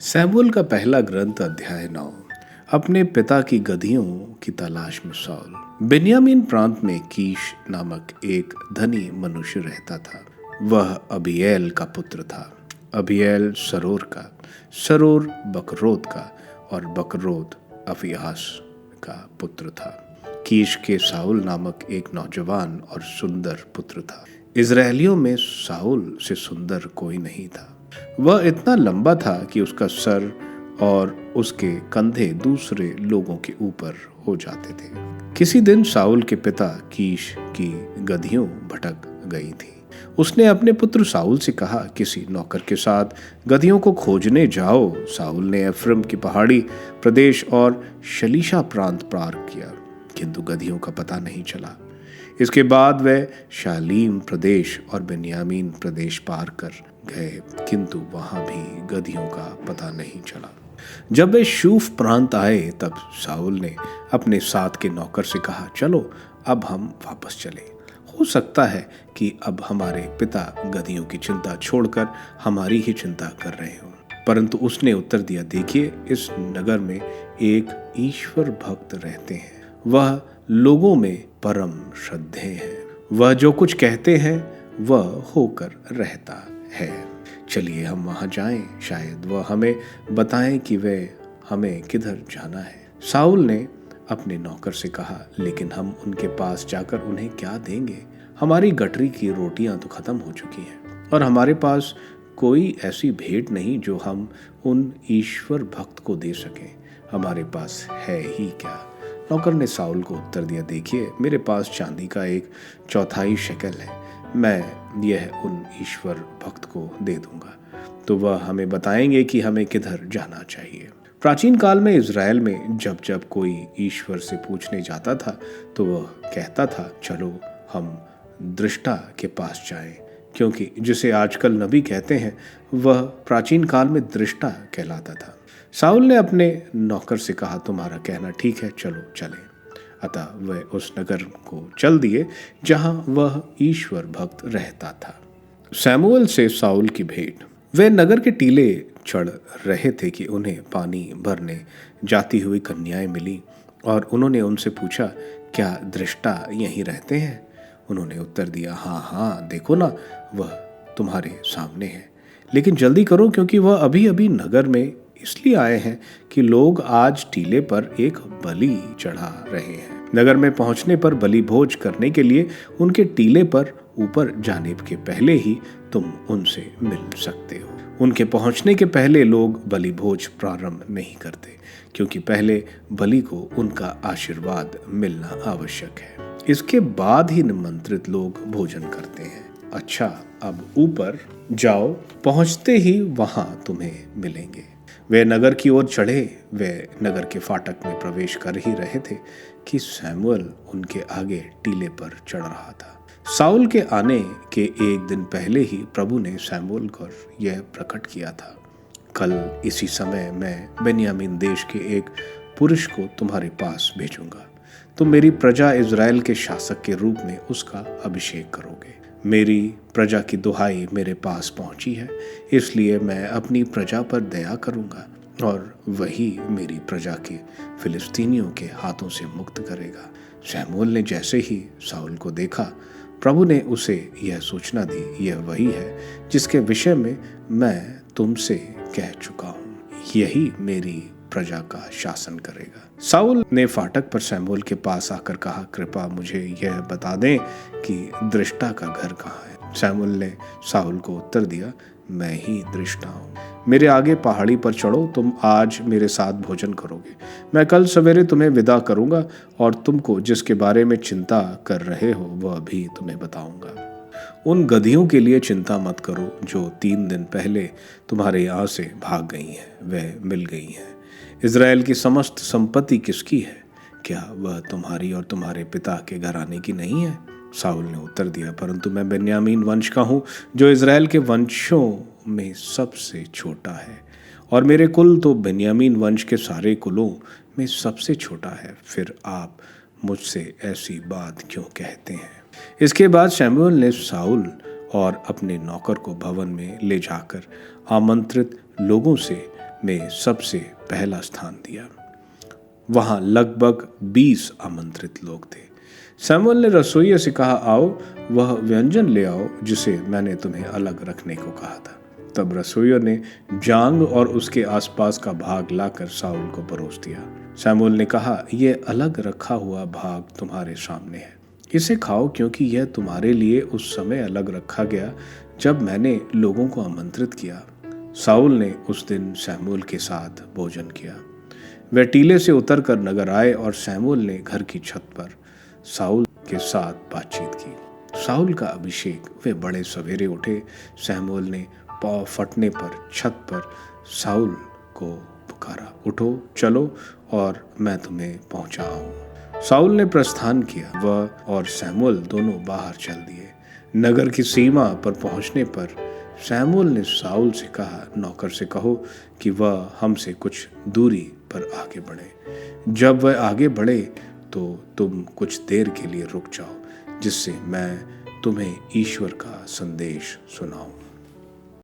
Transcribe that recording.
Samuel का पहला ग्रंथ अध्याय 9। अपने पिता की गधियों की तलाश में साउल। बिन्यामीन प्रांत में कीश नामक एक धनी मनुष्य रहता था। वह अबीएल का पुत्र था। अबीएल सरोर का, सरोर बकरोत का और बकरोत अफियास का पुत्र था। कीश के साउल नामक एक नौजवान और सुंदर पुत्र था। इजरायलियों में साउल से सुंदर कोई नहीं था। वह इतना लंबा था कि उसका सर और उसके कंधे दूसरे लोगों के ऊपर हो जाते थे। किसी दिन साउल के पिता कीश की गधियों भटक गई थी। उसने अपने पुत्र साउल से कहा, किसी नौकर के साथ गधियों को खोजने जाओ। साउल ने एफ्रम की पहाड़ी प्रदेश और शलीशा प्रांत पार किया, किंतु गधियों का पता नहीं चला। इसके बाद वे शालीम प्रदेश और बेन्यामीन प्रदेश पार कर गए, किंतु वहां भी गधियों का पता नहीं चला। जब वे शूफ प्रांत आए, तब साउल ने अपने साथ के नौकर से कहा, चलो अब हम वापस चले। हो सकता है कि अब हमारे पिता गधियों की चिंता छोड़कर हमारी ही चिंता कर रहे हो। परंतु उसने उत्तर दिया, देखिए, इस नगर में एक ईश्वर भक्त रहते हैं। वह लोगों में परम श्रद्धेय है। वह जो कुछ कहते हैं वह होकर रहता है। चलिए हम वहां जाएं, शायद वह हमें बताएं कि वे हमें किधर जाना है। साउल ने अपने नौकर से कहा, लेकिन हम उनके पास जाकर उन्हें क्या देंगे? हमारी गठरी की रोटियां तो खत्म हो चुकी हैं और हमारे पास कोई ऐसी भेंट नहीं जो हम उन ईश्वर भक्त को दे सकें। हमारे पास है ही क्या? नौकर ने साउल को उत्तर दिया, देखिए, मेरे पास चांदी का 1/4 शेकेल है। मैं यह उन ईश्वर भक्त को दे दूंगा, तो वह हमें बताएंगे कि हमें किधर जाना चाहिए। प्राचीन काल में इज़राइल में जब जब कोई ईश्वर से पूछने जाता था तो वह कहता था, चलो हम दृष्टा के पास जाएं, क्योंकि जिसे आजकल नबी कहते हैं वह प्राचीन काल में दृष्टा कहलाता था। साउल ने अपने नौकर से कहा, तुम्हारा कहना ठीक है, चलो चलें। अतः वह उस नगर को चल दिए जहां वह ईश्वर भक्त रहता था। सैमुअल से साउल की भेंट। वे नगर के टीले चढ़ रहे थे कि उन्हें पानी भरने जाती हुई कन्याएं मिली और उन्होंने उनसे पूछा, क्या दृष्टा यहीं रहते हैं? उन्होंने उत्तर दिया, हाँ हाँ, देखो ना, वह तुम्हारे सामने है। लेकिन जल्दी करो, क्योंकि वह अभी अभी नगर में इसलिए आए हैं कि लोग आज टीले पर एक बलि चढ़ा रहे हैं। नगर में पहुंचने पर बलि भोज करने के लिए उनके टीले पर ऊपर जाने के पहले ही तुम उनसे मिल सकते हो। उनके पहुंचने के पहले लोग बलि भोज प्रारंभ नहीं करते, क्योंकि पहले बलि को उनका आशीर्वाद मिलना आवश्यक है। इसके बाद ही निमंत्रित लोग भोजन करते हैं। अच्छा, अब ऊपर जाओ, पहुंचते ही वहां तुम्हें मिलेंगे। वे नगर की ओर चढ़े। वे नगर के फाटक में प्रवेश कर ही रहे थे कि सैमुअल उनके आगे टीले पर चढ़ रहा था। साउल के आने के एक दिन पहले ही प्रभु ने सैमुअल को यह प्रकट किया था, कल इसी समय मैं बेन्यामीन देश के एक पुरुष को तुम्हारे पास भेजूंगा। तुम मेरी प्रजा इज़राइल के शासक के रूप में उसका अभिषेक करोगे। मेरी प्रजा की दुहाई मेरे पास पहुंची है, इसलिए मैं अपनी प्रजा पर दया करूंगा और वही मेरी प्रजा के फिलिस्तीनियों के हाथों से मुक्त करेगा। सैमुअल ने जैसे ही साउल को देखा, प्रभु ने उसे यह सूचना दी, यह वही है जिसके विषय में मैं तुमसे कह चुका हूँ, यही मेरी प्रजा का शासन करेगा। साउल ने फाटक पर सैमुअल के पास आकर कहा, कृपा मुझे यह बता दें कि दृष्टा का घर कहाँ है। सैमुअल ने साउल को उत्तर दिया, मैं ही दृष्टा हूँ। मेरे आगे पहाड़ी पर चढ़ो, तुम आज मेरे साथ भोजन करोगे। मैं कल सवेरे तुम्हें विदा करूंगा और तुमको जिसके बारे में चिंता कर रहे हो वह भी तुम्हें बताऊंगा। उन गधियों के लिए चिंता मत करो जो 3 दिन पहले तुम्हारे यहाँ से भाग गई हैं, वह मिल गई हैं। इज़राइल की समस्त संपत्ति किसकी है? क्या वह तुम्हारी और तुम्हारे पिता के घराने की नहीं है? साउल ने उत्तर दिया, परंतु मैं बेन्यामीन वंश का हूँ, जो इज़राइल के वंशों में सबसे छोटा है, और मेरे कुल तो बेन्यामीन वंश के सारे कुलों में सबसे छोटा है। फिर आप मुझसे ऐसी बात क्यों कहते हैं? इसके बाद सैमुअल ने साउल और अपने नौकर को भवन में ले जाकर आमंत्रित लोगों से में सबसे पहला स्थान दिया। वहां लगभग 20 आमंत्रित लोग थे। सैमुअल ने रसोइये से कहा, आओ वह व्यंजन ले आओ जिसे मैंने तुम्हें अलग रखने को कहा था। तब रसोइये ने जांग और उसके आसपास का भाग लाकर साउल को परोस दिया। सैमुअल ने कहा, यह अलग रखा हुआ भाग तुम्हारे सामने है, इसे खाओ क्योंकि यह तुम्हारे लिए उस समय अलग रखा गया जब मैंने लोगों को आमंत्रित किया। साउल ने उस दिन सैमुअल के साथ भोजन किया। वे टीले से उतरकर नगर आए और सैमुअल ने घर की छत पर साउल के साथ बातचीत की। साउल का अभिषेक। वे बड़े सवेरे उठे। सैमुअल ने पाँव फटने पर छत पर साउल को पुकारा, उठो चलो और मैं तुम्हें पहुंचाऊं। साउल ने प्रस्थान किया। वह और सैमुअल दोनों बाहर चल दिए। नगर की सीमा पर पहुंचने पर सैमुअल ने साउल से कहा, नौकर से कहो कि वह हमसे कुछ दूरी पर आगे बढ़े। जब वह आगे बढ़े तो तुम कुछ देर के लिए रुक जाओ, जिससे मैं तुम्हें ईश्वर का संदेश सुनाऊं।